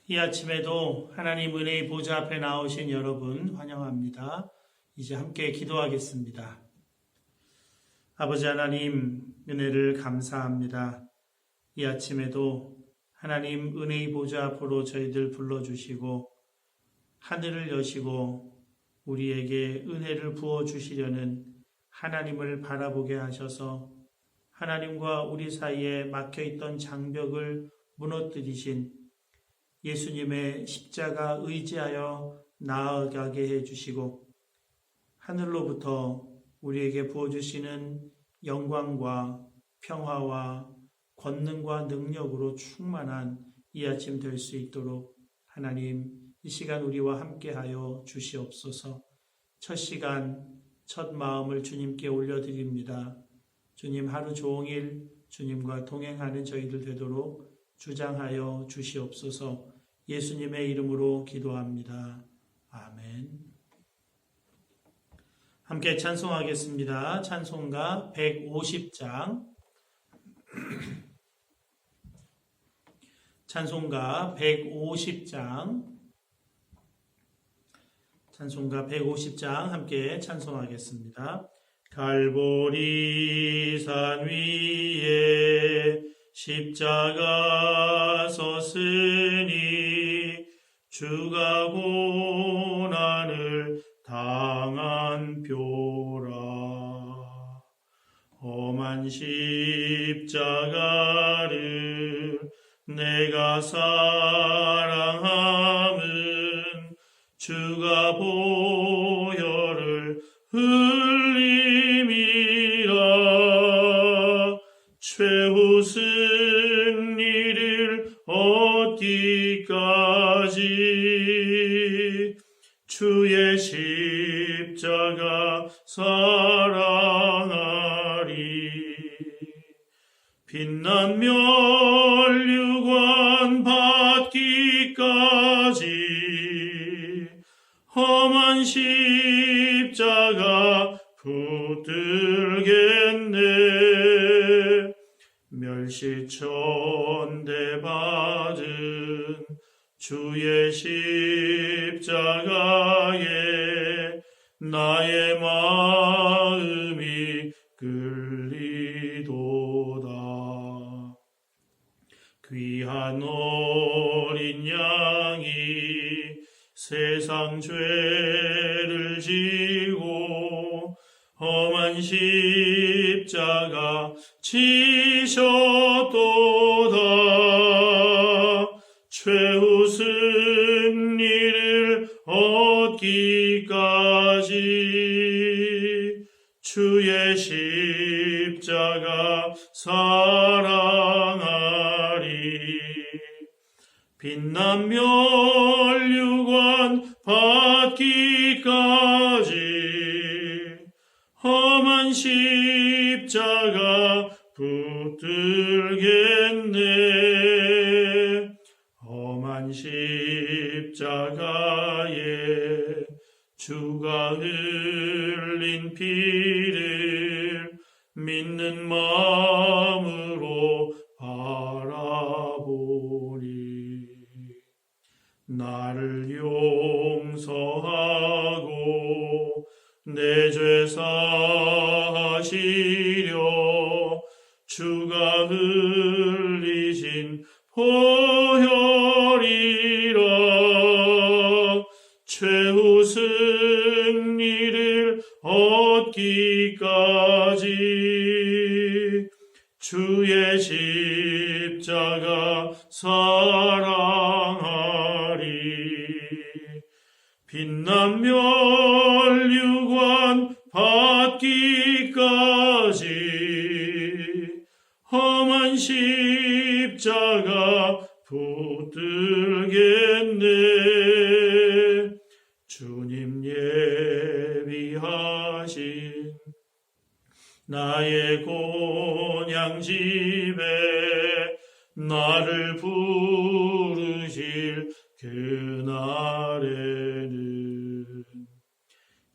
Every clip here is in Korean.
이 아침에도 하나님 은혜의 보좌 앞에 나오신 여러분 환영합니다. 이제 함께 기도하겠습니다. 아버지 하나님, 은혜를 감사합니다. 이 아침에도 하나님 은혜의 보좌 앞으로 저희들 불러주시고 하늘을 여시고 우리에게 은혜를 부어주시려는 하나님을 바라보게 하셔서 하나님과 우리 사이에 막혀있던 장벽을 무너뜨리신 예수님의 십자가 의지하여 나아가게 해주시고 하늘로부터 우리에게 부어주시는 영광과 평화와 권능과 능력으로 충만한 이 아침 될 수 있도록 하나님 이 시간 우리와 함께하여 주시옵소서. 첫 시간 첫 마음을 주님께 올려드립니다. 주님 하루 종일 주님과 동행하는 저희들 되도록 주장하여 주시옵소서. 예수님의 이름으로 기도합니다. 아멘. 함께 찬송하겠습니다. 찬송가 150장. 찬송가 150장. 찬송가 150장 함께 찬송하겠습니다. 갈보리산 위에 십자가 섰으니 주가 고난을 당한 표라. 험한 십자가를 내가 사랑함은 주가 보혈을 흘림이라. 최후 승리를 얻기까지 주의 십자가 사랑하리. 빛난 면류관 받기까지 험한 십자가 붙들겠네. 멸시천대 받은 주의 십자가에 나의 마음이 끌리도다. 귀한 어린 양이 세상 죄를 지고 험한 십자가 지셨도다. 최후 승리를 얻기까지 주의 십자가 사랑하리. 빛난 면류관 받기까지 험한 십자가 붙들겠네. 험한 십자가에 주가 흘린 피를 믿는 마음으로 바라보리. 나를 용서하고 내 죄 사하시려 주가 흘리신 보혈이라. 최후 승리를 얻기까지 주의 십자가 사랑하리. 빛난 면류관 받기까지 험한 십자가 붙들겠네. 주님 예비하신 나의 곤양집에 나를 부르실 그날에는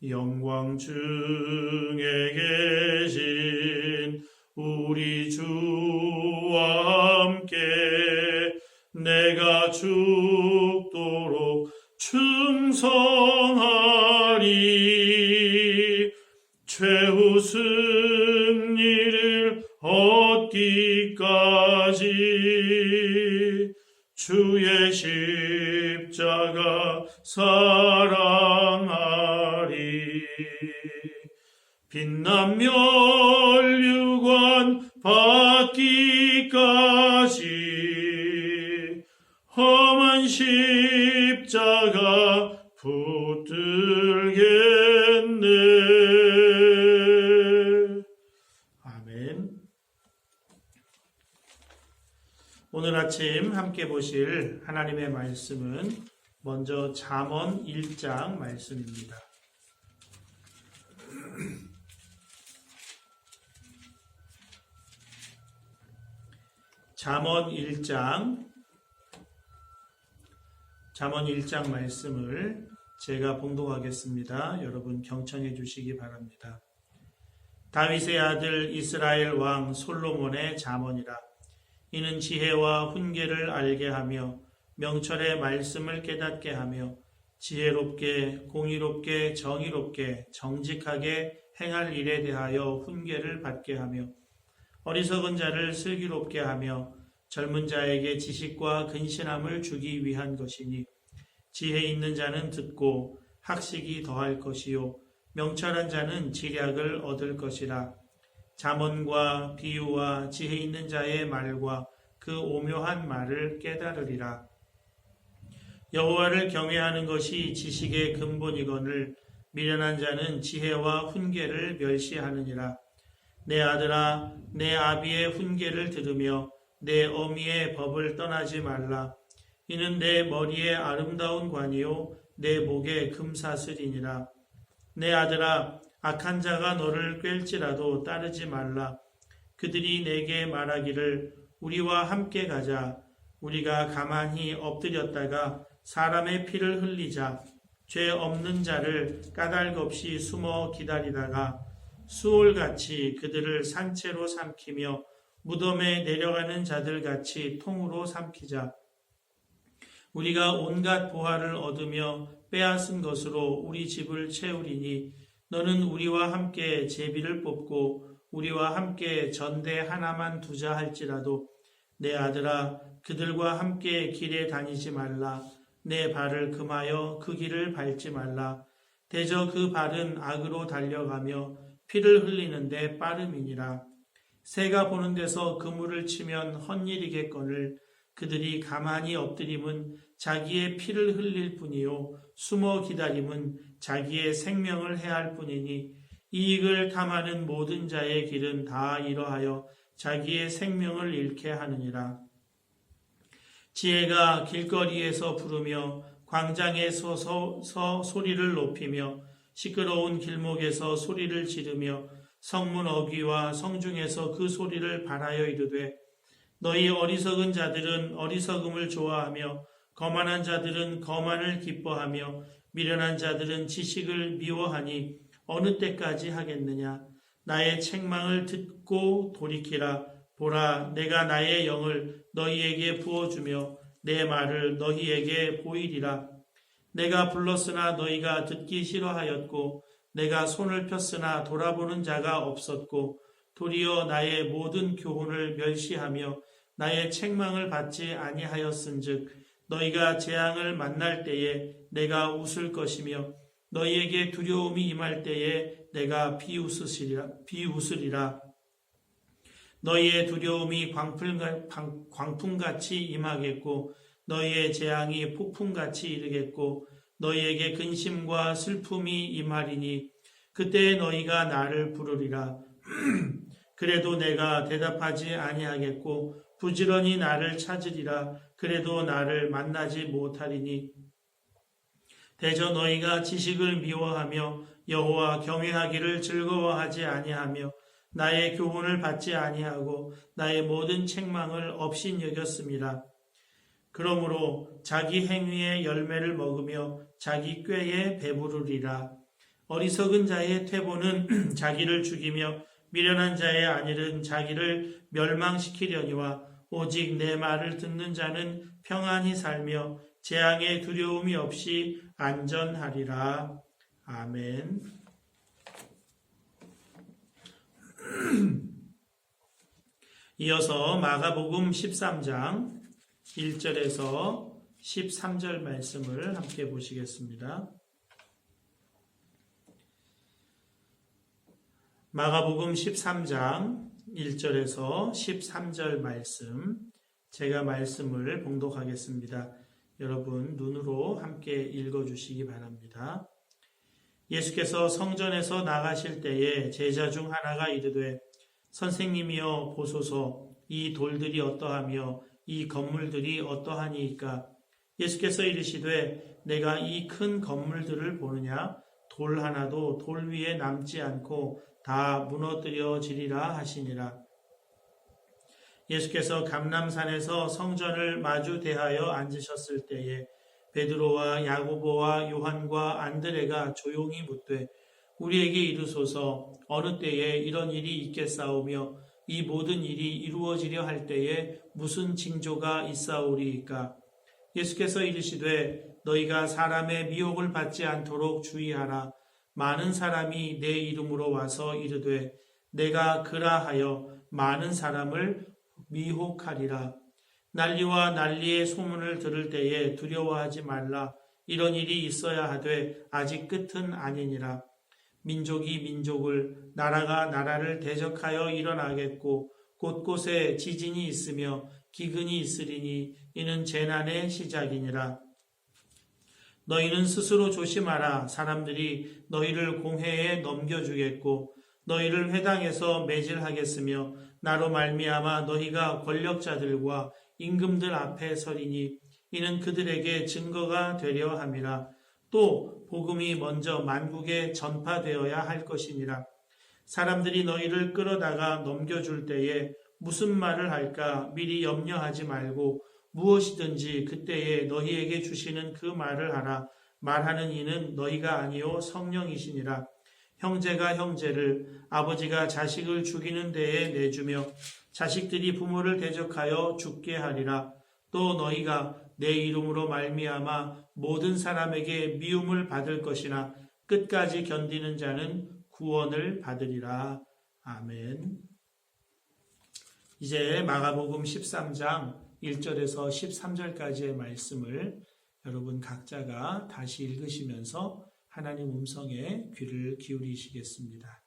영광 중에 계신 우리 주와 함께 내가 주 주의 십자가 사랑하리. 빛난 멸류관 받기까지 험한 십자가 붙들겠네. 아멘. 오늘 아침 함께 보실 하나님의 말씀은 먼저 잠언 1장 말씀입니다. 잠언 1장 말씀을 제가 봉독하겠습니다. 여러분 경청해 주시기 바랍니다. 다윗의 아들 이스라엘 왕 솔로몬의 잠언이라. 이는 지혜와 훈계를 알게 하며 명철의 말씀을 깨닫게 하며 지혜롭게 공의롭게 정의롭게 정직하게 행할 일에 대하여 훈계를 받게 하며 어리석은 자를 슬기롭게 하며 젊은 자에게 지식과 근신함을 주기 위한 것이니 지혜 있는 자는 듣고 학식이 더할 것이요 명철한 자는 지략을 얻을 것이라. 잠언과 비유와 지혜 있는 자의 말과 그 오묘한 말을 깨달으리라. 여호와를 경외하는 것이 지식의 근본이거늘 미련한 자는 지혜와 훈계를 멸시하느니라. 내 아들아, 내 아비의 훈계를 들으며 내 어미의 법을 떠나지 말라. 이는 내 머리에 아름다운 관이요 내 목에 금사슬이니라. 내 아들아, 악한 자가 너를 꿰일지라도 따르지 말라. 그들이 내게 말하기를 우리와 함께 가자. 우리가 가만히 엎드렸다가 사람의 피를 흘리자. 죄 없는 자를 까닭 없이 숨어 기다리다가 수올같이 그들을 산채로 삼키며 무덤에 내려가는 자들같이 통으로 삼키자. 우리가 온갖 보화를 얻으며 빼앗은 것으로 우리 집을 채우리니 너는 우리와 함께 제비를 뽑고 우리와 함께 전대 하나만 두자 할지라도 내 아들아 그들과 함께 길에 다니지 말라. 내 발을 금하여 그 길을 밟지 말라. 대저 그 발은 악으로 달려가며 피를 흘리는데 빠름이니라. 새가 보는 데서 그물을 치면 헛일이겠거늘 그들이 가만히 엎드림은 자기의 피를 흘릴 뿐이요 숨어 기다림은 자기의 생명을 해할 뿐이니 이익을 탐하는 모든 자의 길은 다 이러하여 자기의 생명을 잃게 하느니라. 지혜가 길거리에서 부르며 광장에서 소리를 높이며 시끄러운 길목에서 소리를 지르며 성문 어귀와 성중에서 그 소리를 발하여 이르되 너희 어리석은 자들은 어리석음을 좋아하며 거만한 자들은 거만을 기뻐하며 미련한 자들은 지식을 미워하니 어느 때까지 하겠느냐. 나의 책망을 듣고 돌이키라. 보라, 내가 나의 영을 너희에게 부어주며 내 말을 너희에게 보이리라. 내가 불렀으나 너희가 듣기 싫어하였고 내가 손을 폈으나 돌아보는 자가 없었고 도리어 나의 모든 교훈을 멸시하며 나의 책망을 받지 아니하였은즉 너희가 재앙을 만날 때에 내가 웃을 것이며 너희에게 두려움이 임할 때에 내가 비웃으리라. 너희의 두려움이 광풍같이 임하겠고 너희의 재앙이 폭풍같이 이르겠고 너희에게 근심과 슬픔이 임하리니 그때 너희가 나를 부르리라. 그래도 내가 대답하지 아니하겠고 부지런히 나를 찾으리라. 그래도 나를 만나지 못하리니 대저 너희가 지식을 미워하며 여호와 경외하기를 즐거워하지 아니하며 나의 교훈을 받지 아니하고 나의 모든 책망을 업신여겼습니다. 그러므로 자기 행위의 열매를 먹으며 자기 꾀에 배부르리라. 어리석은 자의 퇴보는 자기를 죽이며 미련한 자의 안일은 자기를 멸망시키려니와 오직 내 말을 듣는 자는 평안히 살며 재앙의 두려움이 없이 안전하리라. 아멘. 이어서 마가복음 13장 1절에서 13절 말씀을 함께 보시겠습니다. 마가복음 13장 1절에서 13절 말씀, 제가 말씀을 봉독하겠습니다. 여러분 눈으로 함께 읽어주시기 바랍니다. 예수께서 성전에서 나가실 때에 제자 중 하나가 이르되 선생님이여 보소서, 이 돌들이 어떠하며 이 건물들이 어떠하니이까? 예수께서 이르시되 내가 이 큰 건물들을 보느냐? 돌 하나도 돌 위에 남지 않고 다 무너뜨려지리라 하시니라. 예수께서 감람산에서 성전을 마주 대하여 앉으셨을 때에 베드로와 야고보와 요한과 안드레가 조용히 묻되 우리에게 이르소서, 어느 때에 이런 일이 있겠사오며 이 모든 일이 이루어지려 할 때에 무슨 징조가 있사오리이까? 예수께서 이르시되 너희가 사람의 미혹을 받지 않도록 주의하라. 많은 사람이 내 이름으로 와서 이르되 내가 그라하여 많은 사람을 미혹하리라. 난리와 난리의 소문을 들을 때에 두려워하지 말라. 이런 일이 있어야 하되 아직 끝은 아니니라. 민족이 민족을, 나라가 나라를 대적하여 일어나겠고 곳곳에 지진이 있으며 기근이 있으리니 이는 재난의 시작이니라. 너희는 스스로 조심하라. 사람들이 너희를 공회에 넘겨주겠고 너희를 회당에서 매질하겠으며 나로 말미암아 너희가 권력자들과 임금들 앞에 서리니 이는 그들에게 증거가 되려 함이라. 또 복음이 먼저 만국에 전파되어야 할 것이니라. 사람들이 너희를 끌어다가 넘겨줄 때에 무슨 말을 할까 미리 염려하지 말고 무엇이든지 그때에 너희에게 주시는 그 말을 하라. 말하는 이는 너희가 아니요 성령이시니라. 형제가 형제를, 아버지가 자식을 죽이는 데에 내주며 자식들이 부모를 대적하여 죽게 하리라. 또 너희가 내 이름으로 말미암아 모든 사람에게 미움을 받을 것이나 끝까지 견디는 자는 구원을 받으리라. 아멘. 이제 마가복음 13장 1절에서 13절까지의 말씀을 여러분 각자가 다시 읽으시면서 하나님 음성에 귀를 기울이시겠습니다.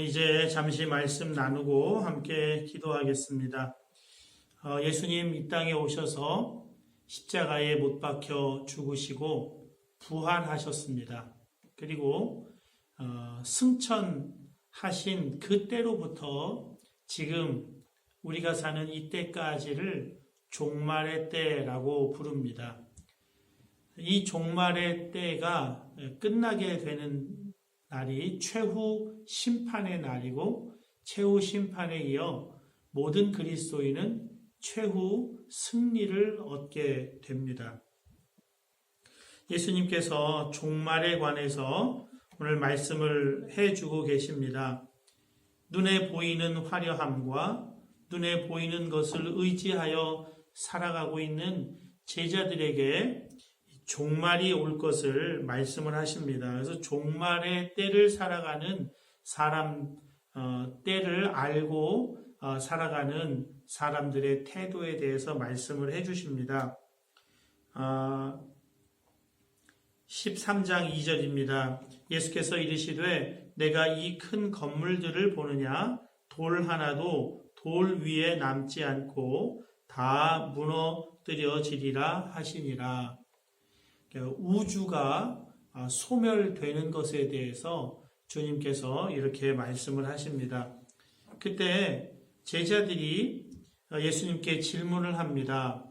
이제 잠시 말씀 나누고 함께 기도하겠습니다. 예수님 이 땅에 오셔서 십자가에 못 박혀 죽으시고 부활하셨습니다. 그리고 승천하신 그때로부터 지금 우리가 사는 이때까지를 종말의 때라고 부릅니다. 이 종말의 때가 끝나게 되는 날이 최후 심판의 날이고, 최후 심판에 이어 모든 그리스도인은 최후 승리를 얻게 됩니다. 예수님께서 종말에 관해서 오늘 말씀을 해주고 계십니다. 눈에 보이는 화려함과 눈에 보이는 것을 의지하여 살아가고 있는 제자들에게 종말이 올 것을 말씀을 하십니다. 그래서 종말의 때를 살아가는 사람, 때를 알고 살아가는 사람들의 태도에 대해서 말씀을 해주십니다. 13장 2절입니다. 예수께서 이르시되 내가 이 큰 건물들을 보느냐? 돌 하나도 돌 위에 남지 않고 다 무너뜨려지리라 하시니라. 우주가 소멸되는 것에 대해서 주님께서 이렇게 말씀을 하십니다. 그때 제자들이 예수님께 질문을 합니다.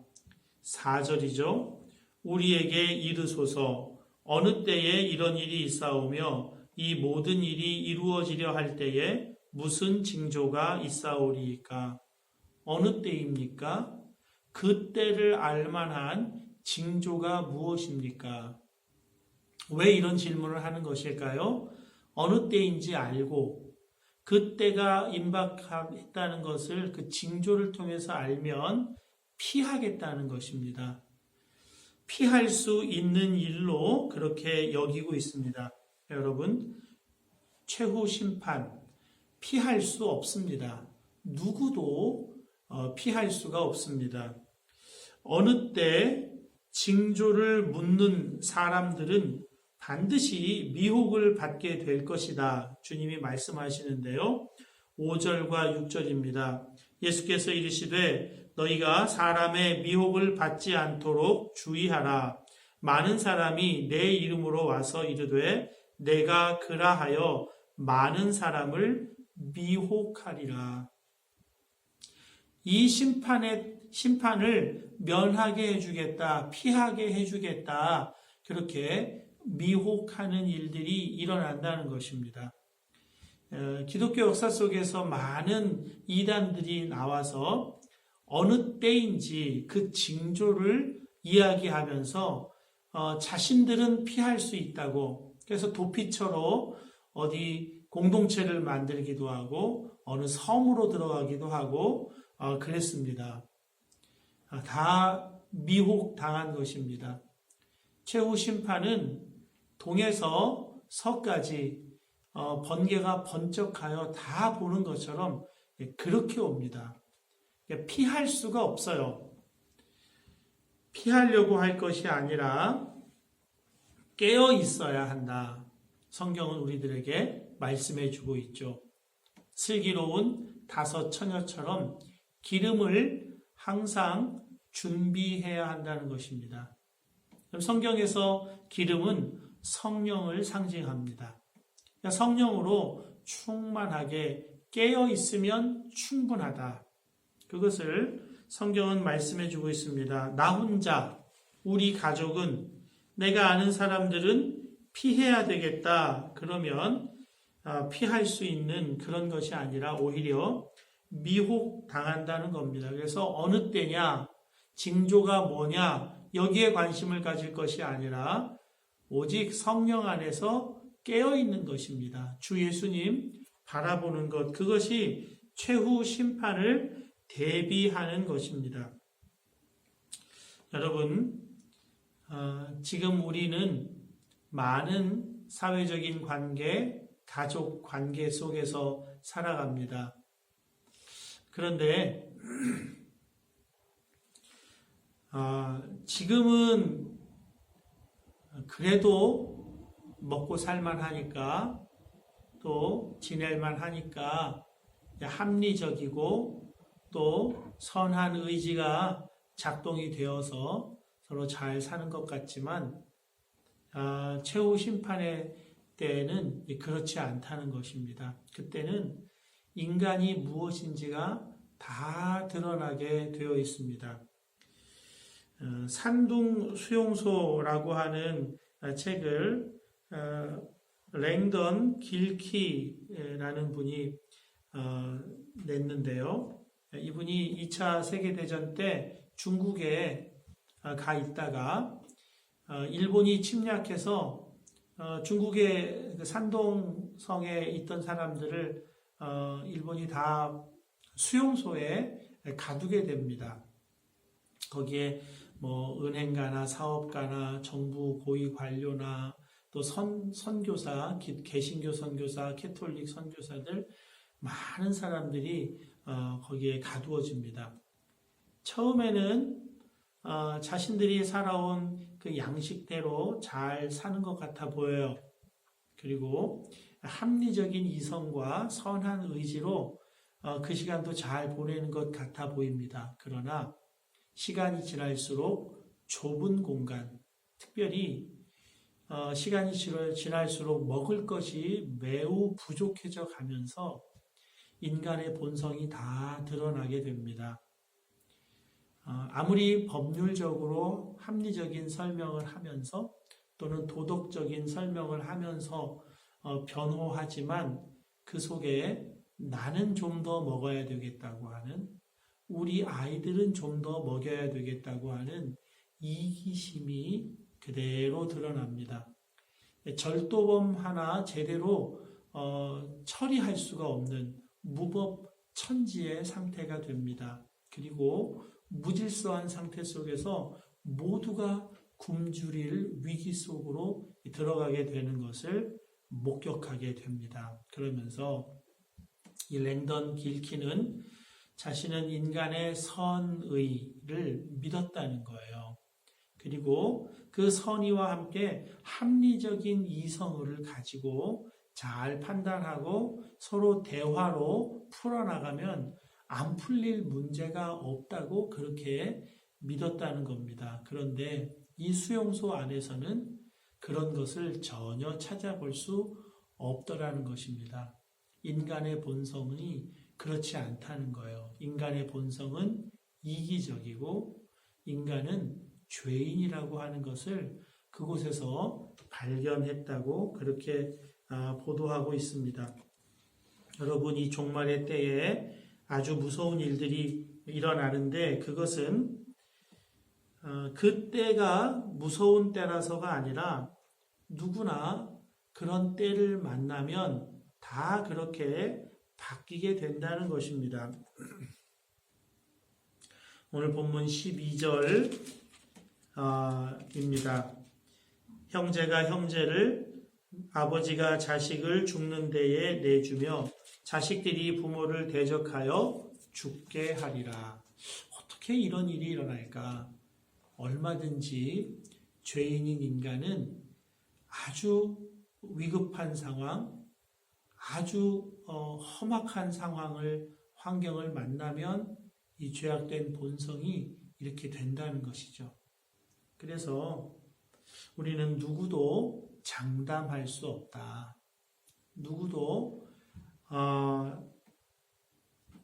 4절이죠. 우리에게 이르소서 어느 때에 이런 일이 있사오며 이 모든 일이 이루어지려 할 때에 무슨 징조가 있사오리이까? 어느 때입니까? 그 때를 알만한 징조가 무엇입니까? 왜 이런 질문을 하는 것일까요? 어느 때인지 알고 그 때가 임박했다는 것을 그 징조를 통해서 알면 피하겠다는 것입니다. 피할 수 있는 일로 그렇게 여기고 있습니다. 여러분, 최후 심판 피할 수 없습니다. 누구도 피할 수가 없습니다. 어느 때 징조를 묻는 사람들은 반드시 미혹을 받게 될 것이다. 주님이 말씀하시는데요. 5절과 6절입니다. 예수께서 이르시되 너희가 사람의 미혹을 받지 않도록 주의하라. 많은 사람이 내 이름으로 와서 이르되 내가 그라하여 많은 사람을 미혹하리라. 이 심판을 면하게 해주겠다, 피하게 해주겠다, 그렇게 미혹하는 일들이 일어난다는 것입니다. 기독교 역사 속에서 많은 이단들이 나와서 어느 때인지 그 징조를 이야기하면서 자신들은 피할 수 있다고, 그래서 도피처로 어디 공동체를 만들기도 하고 어느 섬으로 들어가기도 하고 그랬습니다. 다 미혹당한 것입니다. 최후 심판은 동에서 서까지 번개가 번쩍하여 다 보는 것처럼 그렇게 옵니다. 피할 수가 없어요. 피하려고 할 것이 아니라 깨어 있어야 한다. 성경은 우리들에게 말씀해 주고 있죠. 슬기로운 5 처녀처럼 기름을 항상 준비해야 한다는 것입니다. 성경에서 기름은 성령을 상징합니다. 성령으로 충만하게 깨어 있으면 충분하다. 그것을 성경은 말씀해 주고 있습니다. 나 혼자, 우리 가족은, 내가 아는 사람들은 피해야 되겠다. 그러면 피할 수 있는 그런 것이 아니라 오히려 미혹당한다는 겁니다. 그래서 어느 때냐, 징조가 뭐냐, 여기에 관심을 가질 것이 아니라 오직 성령 안에서 깨어있는 것입니다. 주 예수님 바라보는 것, 그것이 최후 심판을 대비하는 것입니다. 여러분, 지금 우리는 많은 사회적인 관계, 가족 관계 속에서 살아갑니다. 그런데 지금은 그래도 먹고 살만하니까 또 지낼만 하니까 합리적이고 또 선한 의지가 작동이 되어서 서로 잘 사는 것 같지만 최후 심판의 때에는 그렇지 않다는 것입니다. 그때는 인간이 무엇인지가 다 드러나게 되어 있습니다. 산둥 수용소라고 하는 책을 랭던 길키라는 분이 냈는데요. 이분이 2차 세계대전 때 중국에 가 있다가 일본이 침략해서 중국의 산동성에 있던 사람들을 일본이 다 수용소에 가두게 됩니다. 거기에 은행가나 사업가나 정부 고위 관료나 또 선교사, 개신교 선교사, 캐톨릭 선교사들 많은 사람들이 거기에 가두어집니다. 처음에는 자신들이 살아온 그 양식대로 잘 사는 것 같아 보여요. 그리고 합리적인 이성과 선한 의지로 그 시간도 잘 보내는 것 같아 보입니다. 그러나 시간이 지날수록 좁은 공간, 특별히 시간이 지날수록 먹을 것이 매우 부족해져 가면서 인간의 본성이 다 드러나게 됩니다. 아무리 법률적으로 합리적인 설명을 하면서 또는 도덕적인 설명을 하면서 변호하지만 그 속에 나는 좀 더 먹어야 되겠다고 하는, 우리 아이들은 좀 더 먹여야 되겠다고 하는 이기심이 그대로 드러납니다. 절도범 하나 제대로 처리할 수가 없는 무법천지의 상태가 됩니다. 그리고 무질서한 상태 속에서 모두가 굶주릴 위기 속으로 들어가게 되는 것을 목격하게 됩니다. 그러면서 이 랭던 길키는 자신은 인간의 선의를 믿었다는 거예요. 그리고 그 선의와 함께 합리적인 이성을 가지고 잘 판단하고 서로 대화로 풀어나가면 안 풀릴 문제가 없다고 그렇게 믿었다는 겁니다. 그런데 이 수용소 안에서는 그런 것을 전혀 찾아볼 수 없더라는 것입니다. 인간의 본성이 그렇지 않다는 거예요. 인간의 본성은 이기적이고 인간은 죄인이라고 하는 것을 그곳에서 발견했다고 그렇게 보도하고 있습니다. 여러분, 이 종말의 때에 아주 무서운 일들이 일어나는데 그것은 그 때가 무서운 때라서가 아니라 누구나 그런 때를 만나면 다 그렇게 바뀌게 된다는 것입니다. 오늘 본문 12절입니다. 형제가 형제를, 아버지가 자식을 죽는 데에 내주며 자식들이 부모를 대적하여 죽게 하리라. 어떻게 이런 일이 일어날까? 얼마든지 죄인인 인간은 아주 위급한 상황, 아주 험악한 환경을 만나면 이 죄악된 본성이 이렇게 된다는 것이죠. 그래서 우리는 누구도 장담할 수 없다. 누구도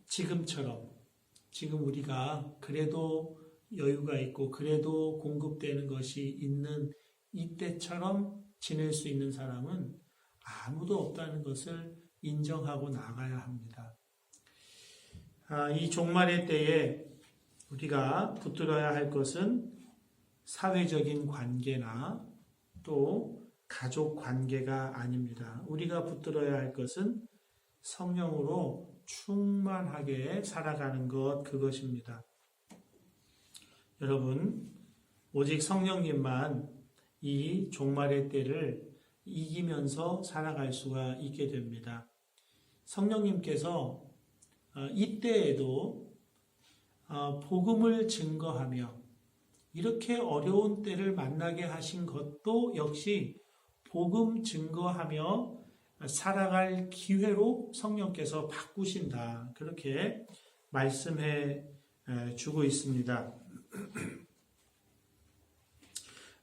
지금 우리가 그래도 여유가 있고 그래도 공급되는 것이 있는 이때처럼 지낼 수 있는 사람은 아무도 없다는 것을 인정하고 나가야 합니다. 이 종말의 때에 우리가 붙들어야 할 것은 사회적인 관계나 또 가족 관계가 아닙니다. 우리가 붙들어야 할 것은 성령으로 충만하게 살아가는 것, 그것입니다. 여러분, 오직 성령님만 이 종말의 때를 이기면서 살아갈 수가 있게 됩니다. 성령님께서 이때에도 복음을 증거하며 이렇게 어려운 때를 만나게 하신 것도 역시 복음 증거하며 살아갈 기회로 성령께서 바꾸신다. 그렇게 말씀해 주고 있습니다.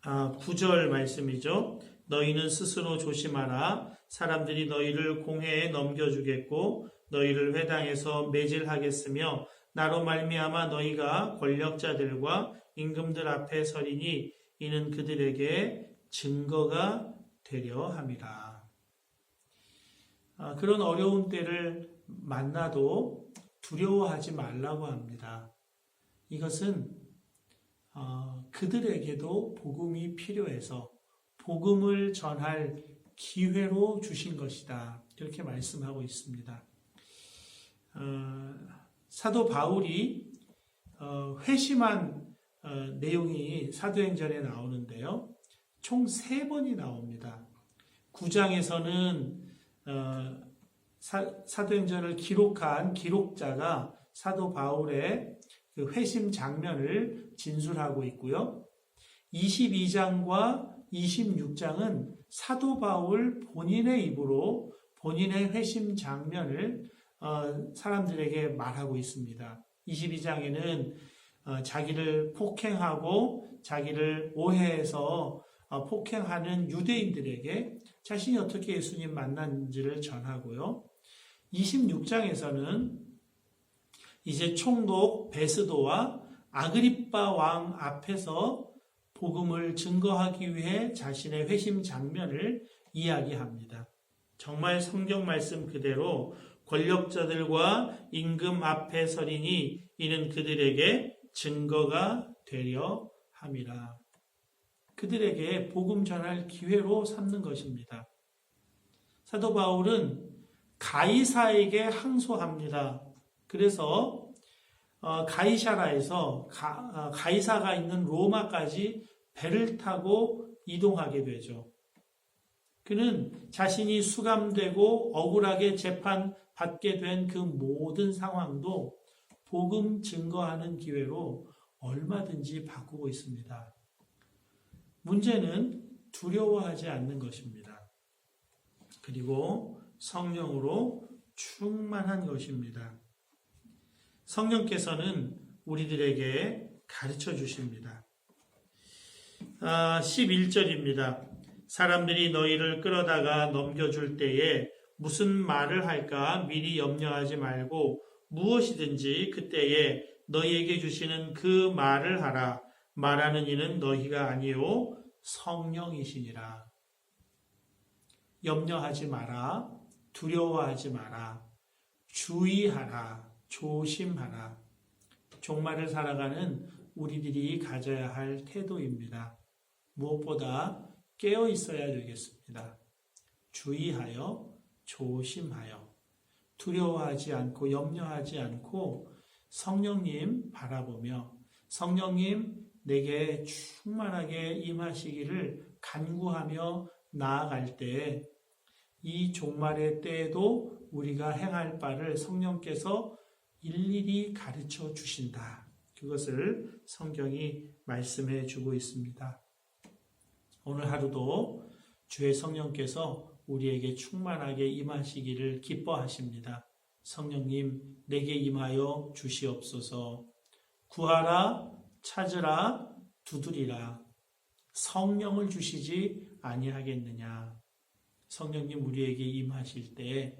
9절 말씀이죠. 너희는 스스로 조심하라. 사람들이 너희를 공회에 넘겨주겠고 너희를 회당에서 매질하겠으며 나로 말미암아 너희가 권력자들과 임금들 앞에 서리니 이는 그들에게 증거가 되려 함이라. 그런 어려운 때를 만나도 두려워하지 말라고 합니다. 이것은 그들에게도 복음이 필요해서 복음을 전할 기회로 주신 것이다. 이렇게 말씀하고 있습니다. 사도 바울이 회심한 내용이 사도행전에 나오는데요. 총 3번이 나옵니다. 9장에서는 사도행전을 기록한 기록자가 사도 바울의 그 회심 장면을 진술하고 있고요. 22장과 26장은 사도 바울 본인의 입으로 본인의 회심 장면을 사람들에게 말하고 있습니다. 22장에는 자기를 폭행하고 자기를 오해해서 폭행하는 유대인들에게 자신이 어떻게 예수님 만난지를 전하고요. 26장에서는 이제 총독 베스도와 아그리빠 왕 앞에서 복음을 증거하기 위해 자신의 회심 장면을 이야기합니다. 정말 성경 말씀 그대로 권력자들과 임금 앞에 서리니 이는 그들에게 증거가 되려 함이라. 그들에게 복음 전할 기회로 삼는 것입니다. 사도 바울은 가이사에게 항소합니다. 그래서 가이사라에서 가이사가 있는 로마까지 배를 타고 이동하게 되죠. 그는 자신이 수감되고 억울하게 재판받게 된 그 모든 상황도 복음 증거하는 기회로 얼마든지 바꾸고 있습니다. 문제는 두려워하지 않는 것입니다. 그리고 성령으로 충만한 것입니다. 성령께서는 우리들에게 가르쳐 주십니다. 11절입니다. 사람들이 너희를 끌어다가 넘겨줄 때에 무슨 말을 할까 미리 염려하지 말고 무엇이든지 그때에 너희에게 주시는 그 말을 하라. 말하는 이는 너희가 아니요 성령이시니라. 염려하지 마라. 두려워하지 마라. 주의하라. 조심하라. 종말을 살아가는 우리들이 가져야 할 태도입니다. 무엇보다 깨어 있어야 되겠습니다. 주의하여 조심하여 두려워하지 않고 염려하지 않고 성령님 바라보며 성령님 내게 충만하게 임하시기를 간구하며 나아갈 때 이 종말의 때에도 우리가 행할 바를 성령께서 일일이 가르쳐 주신다. 그것을 성경이 말씀해 주고 있습니다. 오늘 하루도 주의 성령께서 우리에게 충만하게 임하시기를 기뻐하십니다. 성령님 내게 임하여 주시옵소서. 구하라 찾으라 두드리라. 성령을 주시지 아니하겠느냐. 성령님 우리에게 임하실 때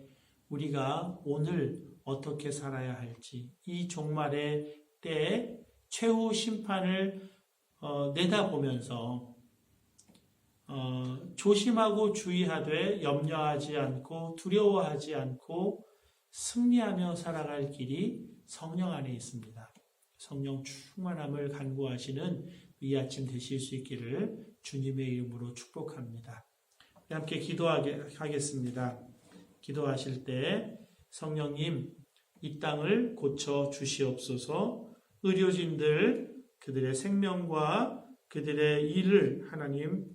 우리가 오늘 어떻게 살아야 할지 이 종말의 때에 최후 심판을 내다보면서 조심하고 주의하되 염려하지 않고 두려워하지 않고 승리하며 살아갈 길이 성령 안에 있습니다. 성령 충만함을 간구하시는 이 아침 되실 수 있기를 주님의 이름으로 축복합니다. 함께 기도하겠습니다. 기도하실 때 성령님 이 땅을 고쳐 주시옵소서. 의료진들 그들의 생명과 그들의 일을 하나님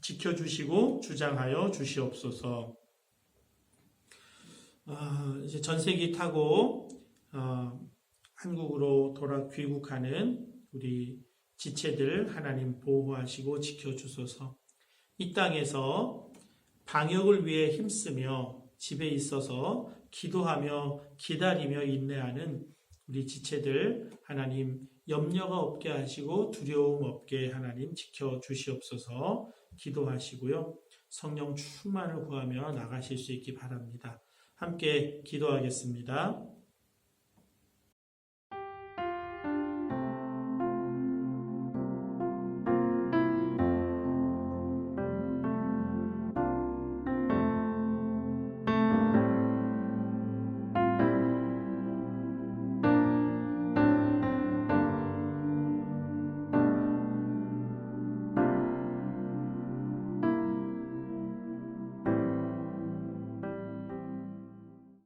지켜주시고 주장하여 주시옵소서. 이제 전세기 타고 한국으로 귀국하는 우리 지체들 하나님 보호하시고 지켜주소서. 이 땅에서 방역을 위해 힘쓰며 집에 있어서 기도하며 기다리며 인내하는 우리 지체들 하나님 염려가 없게 하시고 두려움 없게 하나님 지켜주시옵소서. 기도하시고요. 성령 충만을 구하며 나가실 수 있기 바랍니다. 함께 기도하겠습니다.